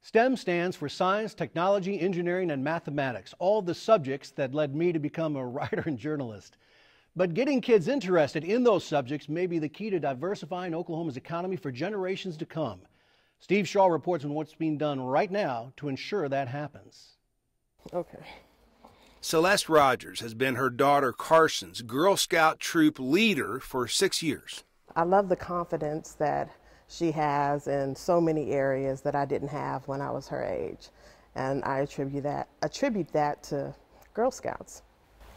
STEM stands for science, technology, engineering, and mathematics, all the subjects that led me to become a writer and journalist. But getting kids interested in those subjects may be the key to diversifying Oklahoma's economy for generations to come. Steve Shaw reports on what's being done right now to ensure that happens. Okay. Celeste Rogers has been her daughter Carson's Girl Scout troop leader for 6 years. I love the confidence that she has in so many areas that I didn't have when I was her age. And I attribute that to Girl Scouts.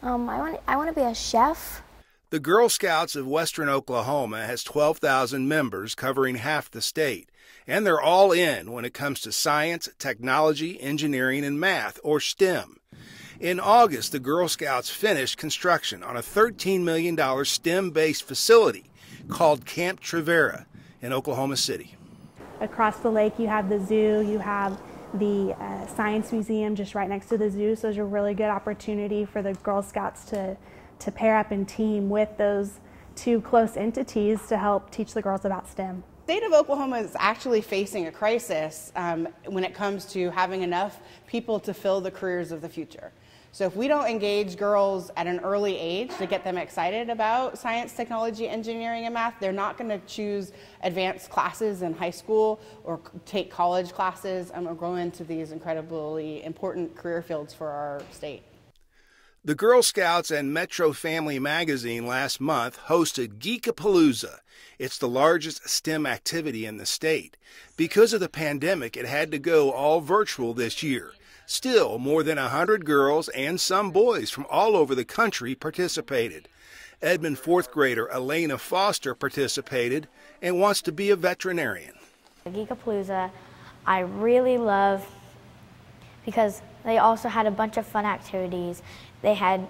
I want to be a chef. The Girl Scouts of Western Oklahoma has 12,000 members covering half the state, and they're all in when it comes to science, technology, engineering, and math, or STEM. In August, the Girl Scouts finished construction on a $13 million STEM-based facility called Camp Trevera in Oklahoma City. Across the lake, you have the zoo, you have the Science Museum just right next to the zoo, so there's a really good opportunity for the Girl Scouts to pair up and team with those two close entities to help teach the girls about STEM. The state of Oklahoma is actually facing a crisis when it comes to having enough people to fill the careers of the future. So if we don't engage girls at an early age to get them excited about science, technology, engineering, and math, they're not going to choose advanced classes in high school or take college classes or go into these incredibly important career fields for our state. The Girl Scouts and Metro Family Magazine last month hosted Geekapalooza. It's the largest STEM activity in the state. Because of the pandemic, it had to go all virtual this year. Still, more than 100 girls and some boys from all over the country participated. Edmond fourth grader Elena Foster participated and wants to be a veterinarian. Geekapalooza, I really love because they also had a bunch of fun activities. They had,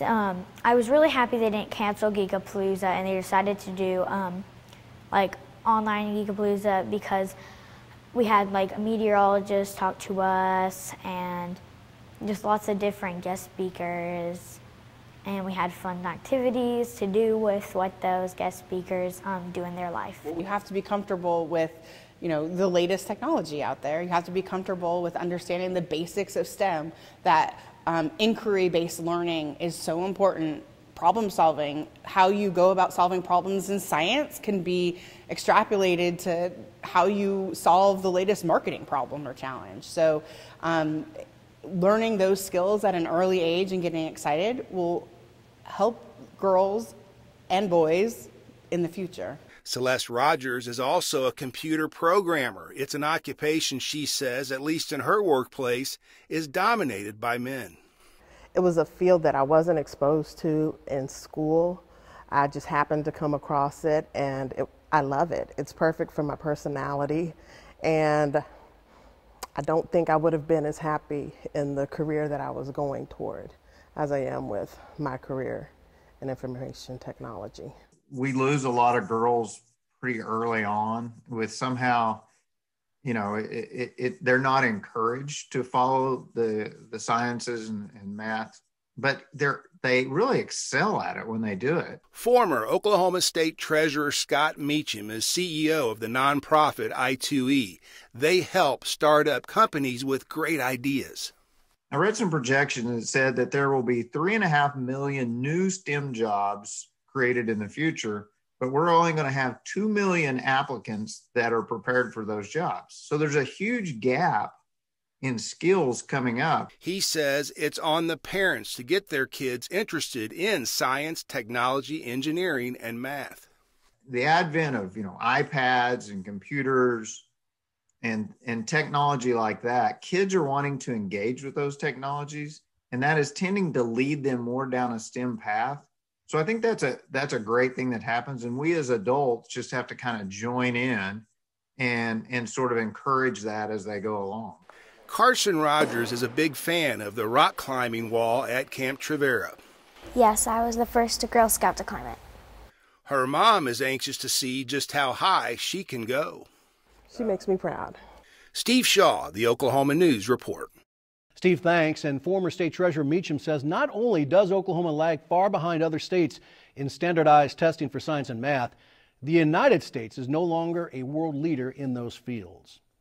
I was really happy they didn't cancel Geekapalooza and they decided to do like online Geekapalooza because we had like a meteorologist talk to us and just lots of different guest speakers. And we had fun activities to do with what those guest speakers do in their life. You have to be comfortable with, the latest technology out there. You have to be comfortable with understanding the basics of STEM, that inquiry-based learning is so important. Problem solving, how you go about solving problems in science can be extrapolated to how you solve the latest marketing problem or challenge. So learning those skills at an early age and getting excited will help girls and boys in the future. Celeste Rogers is also a computer programmer. It's an occupation she says, at least in her workplace, is dominated by men. It was a field that I wasn't exposed to in school. I just happened to come across it, and I love it. It's perfect for my personality, and I don't think I would have been as happy in the career that I was going toward as I am with my career in information technology. We lose a lot of girls pretty early on with somehow, they're not encouraged to follow the sciences and math, but they really excel at it when they do it. Former Oklahoma State Treasurer Scott Meacham is CEO of the nonprofit I2E. They help start up companies with great ideas. I read some projections that said that there will be 3.5 million new STEM jobs created in the future, but we're only going to have 2 million applicants that are prepared for those jobs. So there's a huge gap in skills coming up. He says it's on the parents to get their kids interested in science, technology, engineering, and math. The advent of, iPads and computers and technology like that, kids are wanting to engage with those technologies, and that is tending to lead them more down a STEM path. So I think that's a great thing that happens, and we as adults just have to kind of join in and sort of encourage that as they go along. Carson Rogers is a big fan of the rock climbing wall at Camp Trevera. Yes, I was the first Girl Scout to climb it. Her mom is anxious to see just how high she can go. She makes me proud. Steve Shaw, the Oklahoma News Report. Steve, thanks. And former State Treasurer Meacham says not only does Oklahoma lag far behind other states in standardized testing for science and math, the United States is no longer a world leader in those fields.